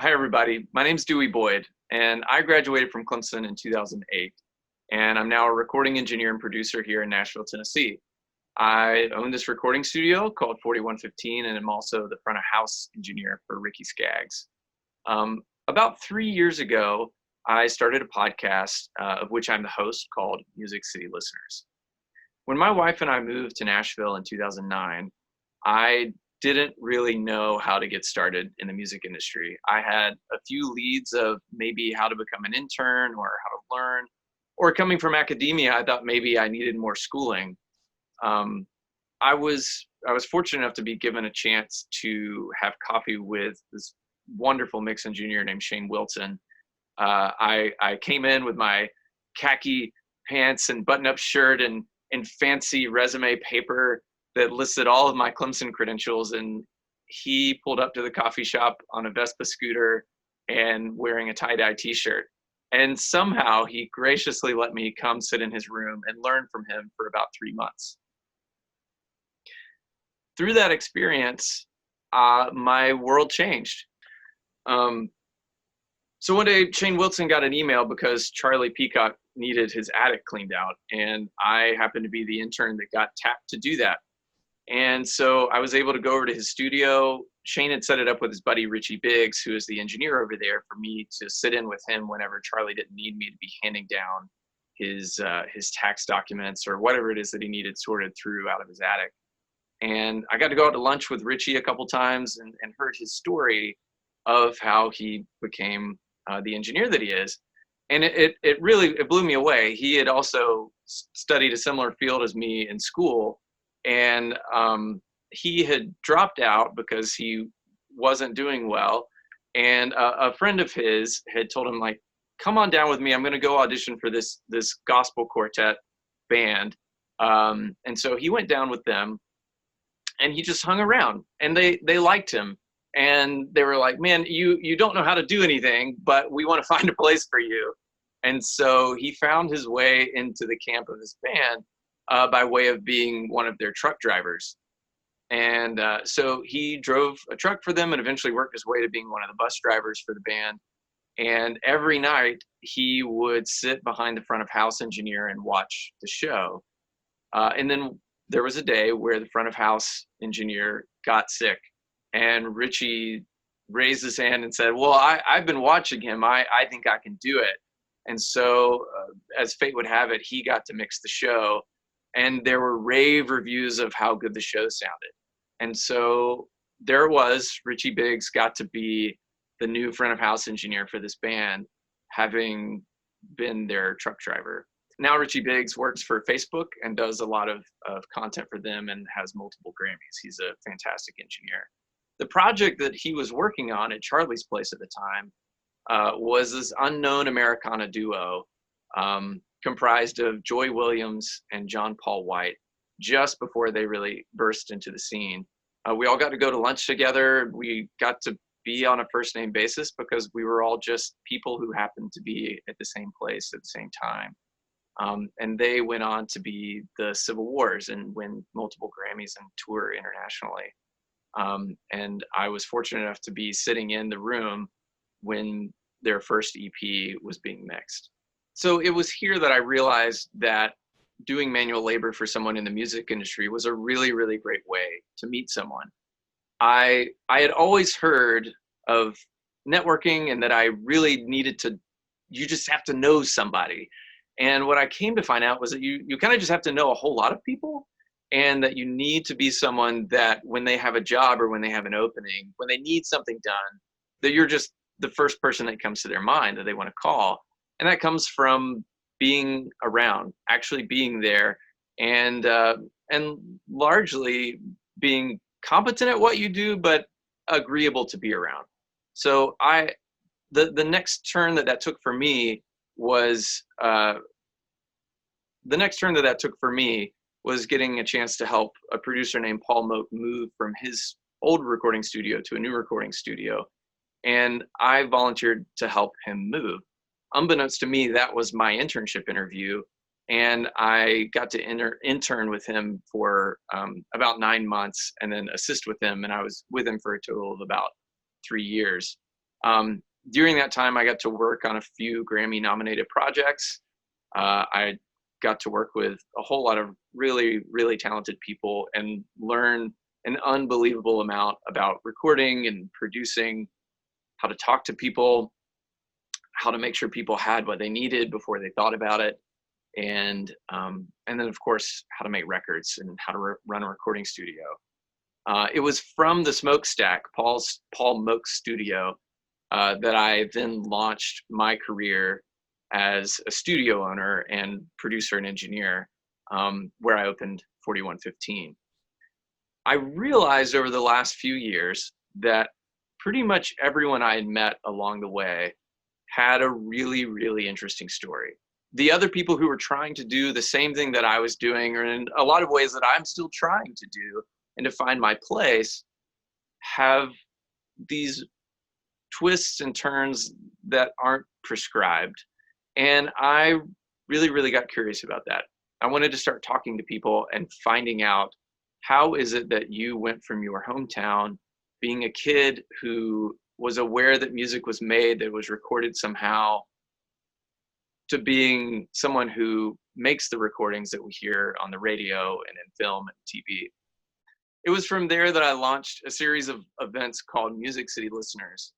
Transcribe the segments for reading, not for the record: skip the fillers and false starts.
Hi, everybody. My name's Dewey Boyd, and I graduated from Clemson in 2008, and I'm now a recording engineer and producer here in Nashville, Tennessee. I own this recording studio called 4115, and I'm also the front of house engineer for Ricky Skaggs. About 3 years ago, I started a podcast of which I'm the host called Music City Listeners. When my wife and I moved to Nashville in 2009, I didn't really know how to get started in the music industry. I had a few leads of maybe how to become an intern or how to learn, or coming from academia, I thought maybe I needed more schooling. I was fortunate enough to be given a chance to have coffee with this wonderful mix engineer named Shane Wilson. I came in with my khaki pants and button-up shirt and fancy resume paper that listed all of my Clemson credentials, and he pulled up to the coffee shop on a Vespa scooter and wearing a tie-dye t-shirt. And somehow he graciously let me come sit in his room and learn from him for about 3 months. Through that experience, my world changed. So one day, Shane Wilson got an email because Charlie Peacock needed his attic cleaned out, and I happened to be the intern that got tapped to do that. And so I was able to go over to his studio. Shane had set it up with his buddy, Richie Biggs, who is the engineer over there, for me to sit in with him whenever Charlie didn't need me to be handing down his tax documents or whatever it is that he needed sorted through out of his attic. And I got to go out to lunch with Richie a couple times and heard his story of how he became the engineer that he is. And it really blew me away. He had also studied a similar field as me in school. And he had dropped out because he wasn't doing well. And a friend of his had told him, like, come on down with me. I'm going to go audition for this gospel quartet band. And so he went down with them, and he just hung around, and they liked him. And they were like, man, you don't know how to do anything, but we want to find a place for you. And so he found his way into the camp of this band by way of being one of their truck drivers. And so he drove a truck for them and eventually worked his way to being one of the bus drivers for the band. And every night he would sit behind the front of house engineer and watch the show. And then there was a day where the front of house engineer got sick, and Richie raised his hand and said, well, I've been watching him. I think I can do it. And so as fate would have it, he got to mix the show. And there were rave reviews of how good the show sounded. And so there was, Richie Biggs got to be the new front of house engineer for this band, having been their truck driver. Now Richie Biggs works for Facebook and does a lot of content for them and has multiple Grammys. He's a fantastic engineer. The project that he was working on at Charlie's place at the time was this unknown Americana duo, comprised of Joy Williams and John Paul White, just before they really burst into the scene. We all got to go to lunch together. We got to be on a first name basis because we were all just people who happened to be at the same place at the same time. And they went on to be the Civil Wars and win multiple Grammys and tour internationally. And I was fortunate enough to be sitting in the room when their first EP was being mixed. So it was here that I realized that doing manual labor for someone in the music industry was a really, really great way to meet someone. I had always heard of networking and that I really needed to, you just have to know somebody. And what I came to find out was that you kind of just have to know a whole lot of people, and that you need to be someone that when they have a job or when they have an opening, when they need something done, that you're just the first person that comes to their mind that they want to call. And that comes from being around, actually being there, and largely being competent at what you do, but agreeable to be around. So the next turn that took for me was getting a chance to help a producer named Paul Moat move from his old recording studio to a new recording studio. And I volunteered to help him move. Unbeknownst to me, that was my internship interview. And I got to intern with him for about 9 months and then assist with him. And I was with him for a total of about 3 years. During that time, I got to work on a few Grammy-nominated projects. I got to work with a whole lot of really, really talented people and learn an unbelievable amount about recording and producing, how to talk to people, how to make sure people had what they needed before they thought about it, and then of course how to make records and how to run a recording studio. It was from the Smokestack, Paul Moak's studio, that I then launched my career as a studio owner and producer and engineer, where I opened 4115. I realized over the last few years that pretty much everyone I had met along the way had a really, really interesting story. The other people who were trying to do the same thing that I was doing, or in a lot of ways that I'm still trying to do and to find my place, have these twists and turns that aren't prescribed. And I really, really got curious about that. I wanted to start talking to people and finding out, how is it that you went from your hometown, being a kid who was aware that music was made, that was recorded somehow, to being someone who makes the recordings that we hear on the radio and in film and TV. It was from there that I launched a series of events called Music City Listeners.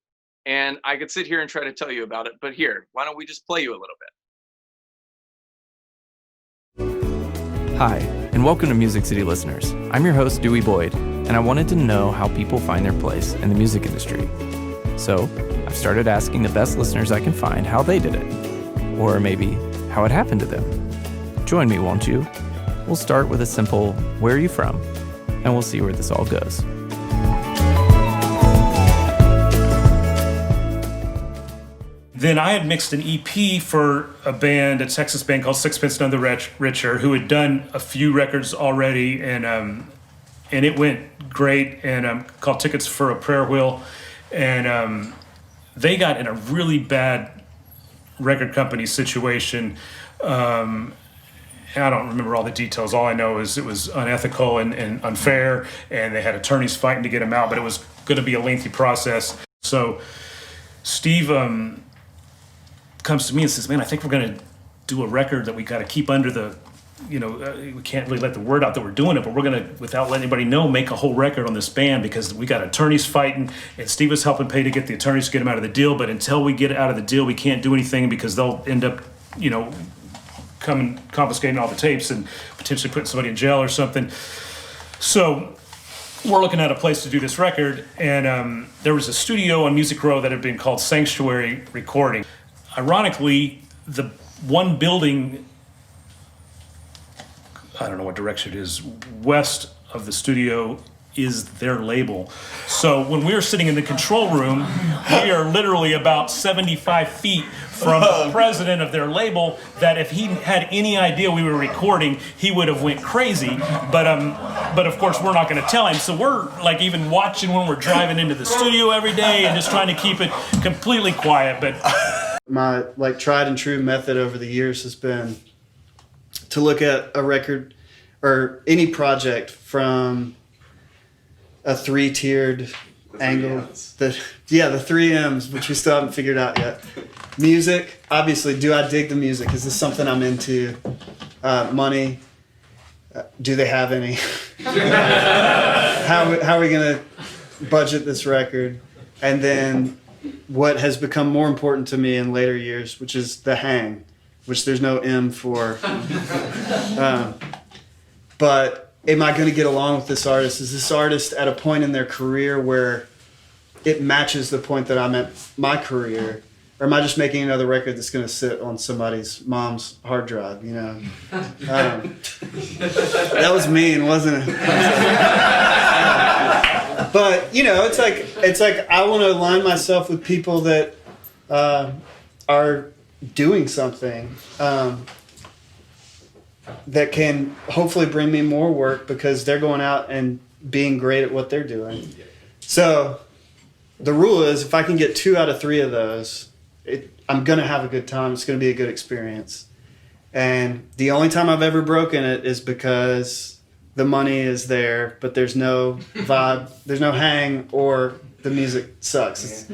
And I could sit here and try to tell you about it, but here, why don't we just play you a little bit? Hi, and welcome to Music City Listeners. I'm your host, Dewey Boyd, and I wanted to know how people find their place in the music industry. So, I've started asking the best listeners I can find how they did it, or maybe how it happened to them. Join me, won't you? We'll start with a simple, where are you from? And we'll see where this all goes. Then I had mixed an EP for a Texas band called Sixpence None the Richer, who had done a few records already, and it went great, and called Tickets for a Prayer Wheel, and they got in a really bad record company situation. I don't remember all the details. All I know is it was unethical and unfair, and they had attorneys fighting to get them out, but it was going to be a lengthy process. So Steve comes to me and says, man, I think we're going to do a record that we got to keep under the, we can't really let the word out that we're doing it, but we're going to, without letting anybody know, make a whole record on this band because we got attorneys fighting, and Steve was helping pay to get the attorneys to get them out of the deal, but until we get out of the deal, we can't do anything because they'll end up, coming confiscating all the tapes and potentially putting somebody in jail or something. So we're looking at a place to do this record, and there was a studio on Music Row that had been called Sanctuary Recording. Ironically, the one building, I don't know what direction it is, west of the studio is their label. So when we were sitting in the control room, we are literally about 75 feet from the president of their label, that if he had any idea we were recording, he would have went crazy. But of course we're not going to tell him. So we're like even watching when we're driving into the studio every day and just trying to keep it completely quiet. But my tried and true method over the years has been to look at a record or any project from a three-tiered angle. The 3 M's, which we still haven't figured out yet. Music, obviously, do I dig the music? Is this something I'm into? Money, do they have any? How are we going to budget this record? And then what has become more important to me in later years, which is the hang, which there's no M for. But am I going to get along with this artist? Is this artist at a point in their career where it matches the point that I'm at my career? Or am I just making another record that's going to sit on somebody's mom's hard drive, That was mean, wasn't it? But, it's like I want to align myself with people that are doing something that can hopefully bring me more work because they're going out and being great at what they're doing. So the rule is if I can get 2 out of 3 of those, I'm going to have a good time. It's going to be a good experience. And the only time I've ever broken it is because the money is there, but there's no vibe, there's no hang or the music sucks.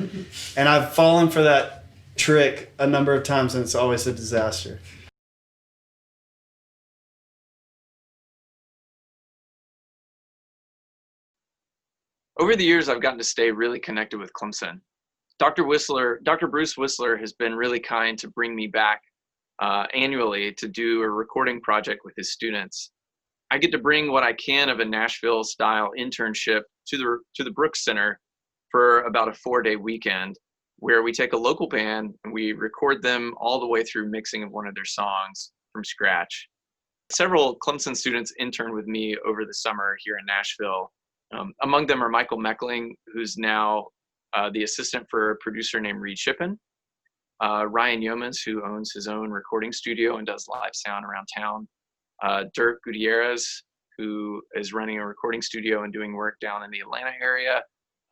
And I've fallen for that trick a number of times, and it's always a disaster. Over the years, I've gotten to stay really connected with Clemson. Dr. Bruce Whistler has been really kind to bring me back annually to do a recording project with his students. I get to bring what I can of a Nashville style internship to the Brooks Center for about a 4-day weekend, where we take a local band and we record them all the way through mixing of one of their songs from scratch. Several Clemson students interned with me over the summer here in Nashville. Among them are Michael Meckling, who's now the assistant for a producer named Reed Shippen, Ryan Yeomans, who owns his own recording studio and does live sound around town, Dirk Gutierrez, who is running a recording studio and doing work down in the Atlanta area,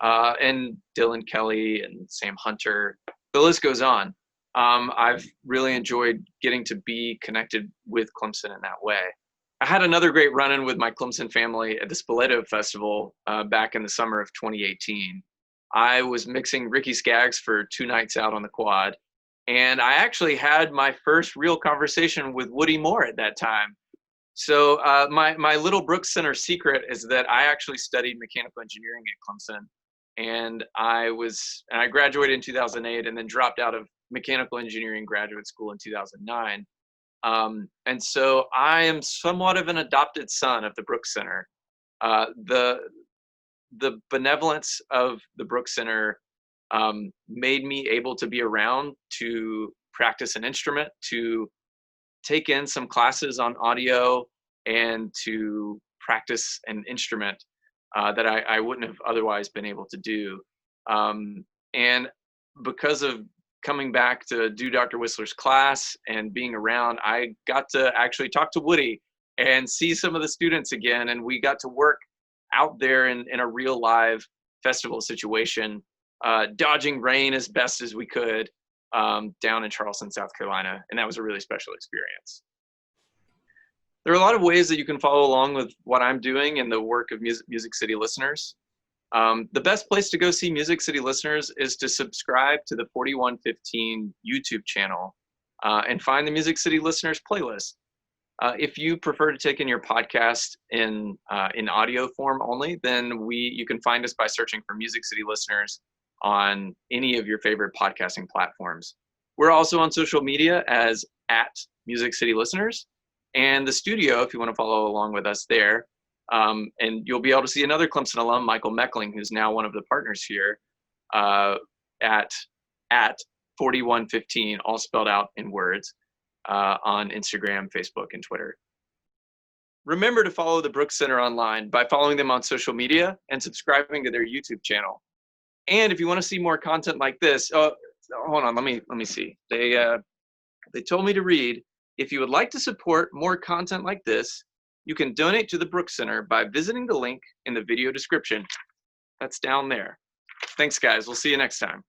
and Dylan Kelly and Sam Hunter. The list goes on. I've really enjoyed getting to be connected with Clemson in that way. I had another great run-in with my Clemson family at the Spoleto Festival back in the summer of 2018. I was mixing Ricky Skaggs for 2 nights out on the quad, and I actually had my first real conversation with Woody Moore at that time. So my little Brooks Center secret is that I actually studied mechanical engineering at Clemson, and I graduated in 2008 and then dropped out of mechanical engineering graduate school in 2009. And so I am somewhat of an adopted son of the Brooks Center. The benevolence of the Brooks Center made me able to be around to practice an instrument, to take in some classes on audio, and to practice an instrument that I wouldn't have otherwise been able to do. And because of coming back to do Dr. Whistler's class and being around, I got to actually talk to Woody and see some of the students again. And we got to work out there in a real live festival situation, dodging rain as best as we could down in Charleston, South Carolina. And that was a really special experience. There are a lot of ways that you can follow along with what I'm doing and the work of Music City Listeners. The best place to go see Music City Listeners is to subscribe to the 4115 YouTube channel and find the Music City Listeners playlist. If you prefer to take in your podcast in audio form only, then you can find us by searching for Music City Listeners on any of your favorite podcasting platforms. We're also on social media as @Music City Listeners, and the studio, if you want to follow along with us there. And you'll be able to see another Clemson alum, Michael Meckling, who's now one of the partners here, at 4115, all spelled out in words, on Instagram, Facebook, and Twitter. Remember to follow the Brooks Center online by following them on social media and subscribing to their YouTube channel. And if you want to see more content like this, hold on, let me see. They told me to read, if you would like to support more content like this, you can donate to the Brooks Center by visiting the link in the video description. That's down there. Thanks, guys. We'll see you next time.